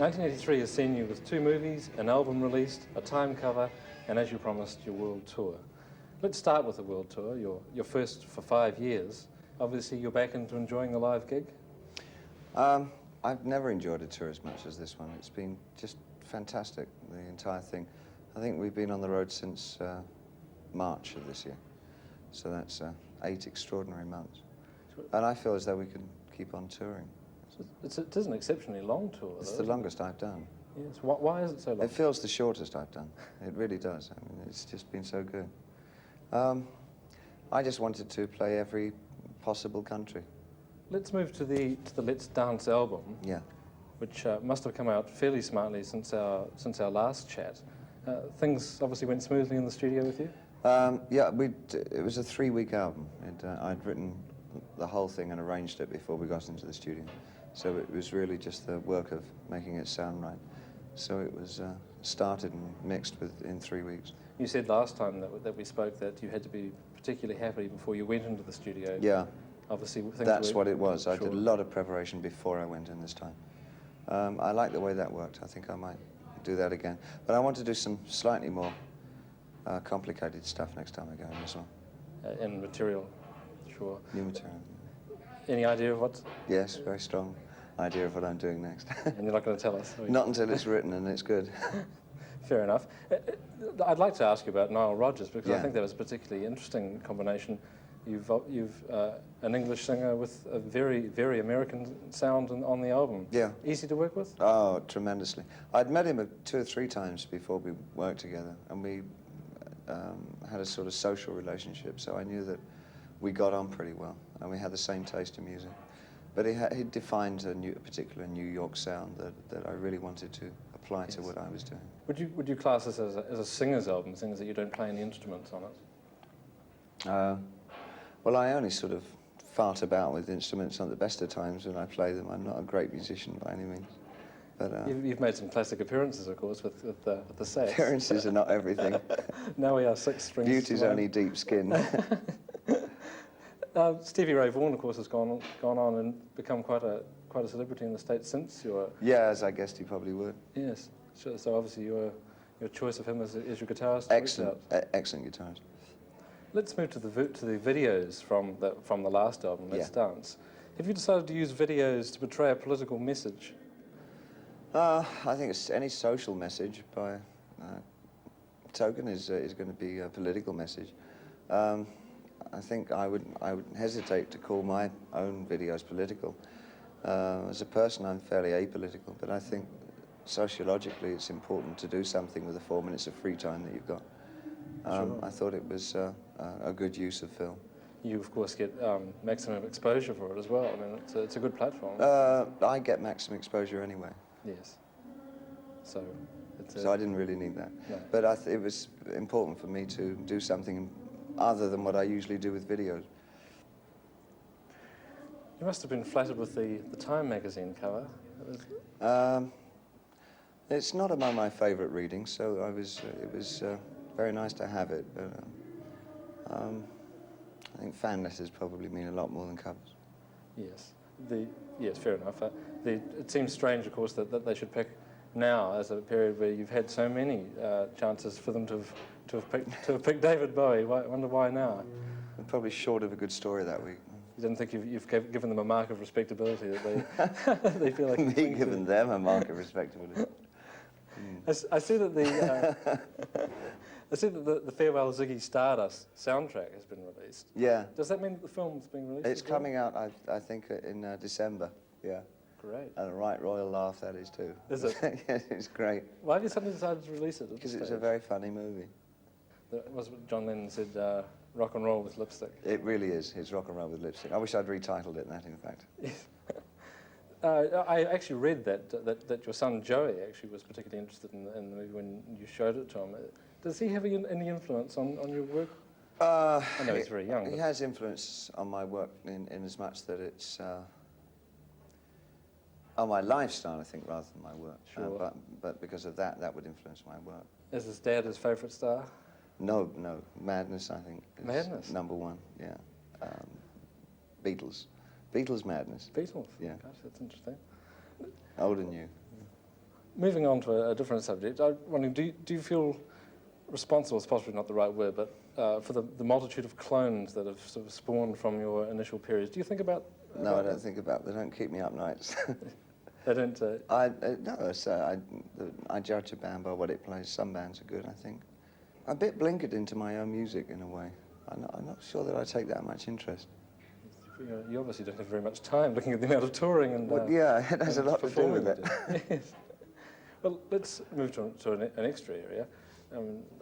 1983 has seen you with 2 movies, an album released, a time cover, and as you promised, your world tour. Let's start with the world tour, your first for 5 years. Obviously, you're back into enjoying the live gig? I've never enjoyed a tour as much as this one. It's been just fantastic, the entire thing. I think we've been on the road since March of this year. So that's 8 extraordinary months. And I feel as though we can keep on touring. It is an exceptionally long tour, It's the longest I've done. Yes. Why is it so long? It feels the shortest I've done. It really does. I mean, it's just been so good. I just wanted to play every possible country. Let's move to the Let's Dance album. Yeah. Which must have come out fairly smartly since our last chat. Things obviously went smoothly in the studio with you? Yeah, it was a 3-week album. I'd written the whole thing and arranged it before we got into the studio. So it was really just the work of making it sound right. So it was started and mixed in 3 weeks. You said last time that we spoke that you had to be particularly happy before you went into the studio. Yeah. Obviously, things that's were what it was. sure. I did a lot of preparation before I went in this time. I like the way that worked. I think I might do that again. But I want to do some slightly more complicated stuff next time I go in as well. And material, sure. New material. Any idea of what? Yes, very strong idea of what I'm doing next. And you're not going to tell us? Not until it's written and it's good. Fair enough. I'd like to ask you about Nile Rodgers, because yeah. I think that was a particularly interesting combination. You've an English singer with a very, very American sound on the album. Yeah. Easy to work with? Oh, tremendously. I'd met him 2 or 3 times before we worked together, and we had a sort of social relationship, so I knew that we got on pretty well, and we had the same taste in music. But he defined a particular New York sound that I really wanted to apply to what I was doing. Would you class this as a singer's album, things that you don't play any instruments on it? Well, I only sort of fart about with instruments at the best of times when I play them. I'm not a great musician by any means. But, you've made some classic appearances, of course, with the sax. Appearances are not everything. Now we are 6 strings. Beauty's only deep skin. Stevie Ray Vaughan, of course, has gone on and become quite a celebrity in the States since your... Yeah, as I guessed he probably would. Yes. So obviously your choice of him as your guitarist. Excellent, excellent guitarist. Let's move to the videos from the last album, Let's Dance. Have you decided to use videos to portray a political message? I think it's any social message by token is going to be a political message. I think I would hesitate to call my own videos political. As a person, I'm fairly apolitical, but I think sociologically it's important to do something with the 4 minutes of free time that you've got. Sure. I thought it was a good use of film. You, of course, get maximum exposure for it as well. I mean, it's a good platform. I get maximum exposure anyway. Yes. So I didn't really need that. No. But it was important for me to do something other than what I usually do with videos. You must have been flattered with the Time magazine cover. It's not among my favourite readings, so it was very nice to have it. But I think fan letters probably mean a lot more than covers. Yes. Yes, fair enough. It seems strange, of course, that they should pick now as a period where you've had so many chances for them to have picked David Bowie. I wonder why now. I'm probably short of a good story that week. You didn't think you've given them a mark of respectability that they feel like me giving them a mark of respectability. I see that the Farewell Ziggy Stardust soundtrack has been released. Yeah. Does that mean that the film's being released? It's coming out, I think, in December. Yeah. Great. And a right royal laugh that is too. Is it? Yes, it's great. Why have you suddenly decided to release it? Because it's a very funny movie. That was what John Lennon said, rock and roll with lipstick. It really is. It's rock and roll with lipstick. I wish I'd retitled it that, in fact. Yes. I actually read that your son Joey actually was particularly interested in the movie when you showed it to him. Does he have any influence on your work? I know he's very young. He has influence on my work in as much that it's on my lifestyle, I think, rather than my work. Sure. But because of that would influence my work. Is his dad his favourite star? No. Madness, I think, is Madness? #1, yeah. Beatles. Beatles Madness. Beatles? Yeah. Gosh, that's interesting. Old and new. moving on to a different subject, I'm wondering, do you feel responsible, it's possibly not the right word, but for the multitude of clones that have sort of spawned from your initial periods? Do you think about... No, I don't think about them. They don't keep me up nights. They don't... No, I judge a band by what it plays. Some bands are good, I think. I'm a bit blinkered into my own music in a way. I'm not sure that I take that much interest. You obviously don't have very much time looking at the amount of touring and... Well, yeah, it has a lot to do with it. Yes. Well, let's move to an extra area.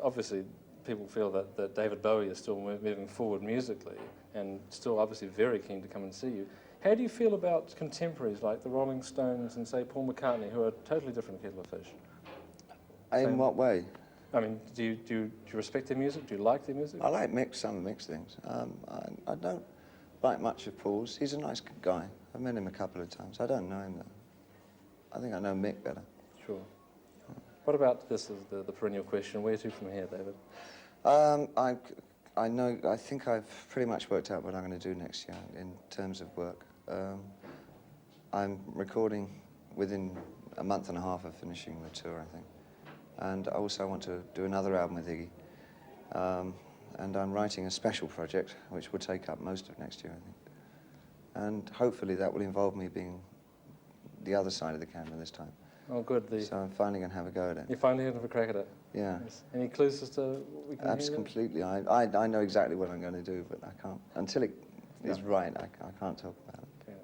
Obviously, people feel that David Bowie is still moving forward musically and still obviously very keen to come and see you. How do you feel about contemporaries like the Rolling Stones and, say, Paul McCartney, who are totally different kettle of fish? In what way? I mean, do you respect their music? Do you like their music? I like some mixed things. I don't like much of Paul's. He's a nice guy. I've met him a couple of times. I don't know him, though. I think I know Mick better. Sure. What about, this is the perennial question, where to from here, David? I think I've pretty much worked out what I'm going to do next year in terms of work. I'm recording within a month and a half of finishing the tour, I think. And I also want to do another album with Iggy. And I'm writing a special project, which will take up most of next year, I think. And hopefully that will involve me being the other side of the camera this time. Oh, good. So I'm finally going to have a go at it. You're finally going to have a crack at it? Yeah. Yes. Any clues as to what we can hear? Completely. I know exactly what I'm going to do, but I can't. Until it is right, I can't talk about it. Okay.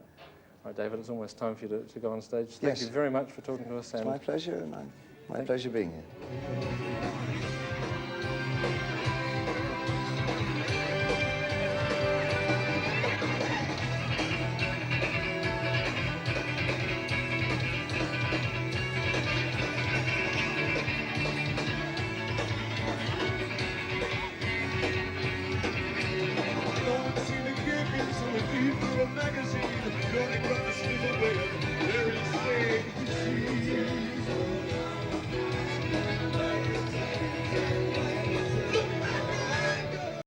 All right, David, it's almost time for you to go on stage. Thank you very much for talking to us. It's my pleasure, and my pleasure being here.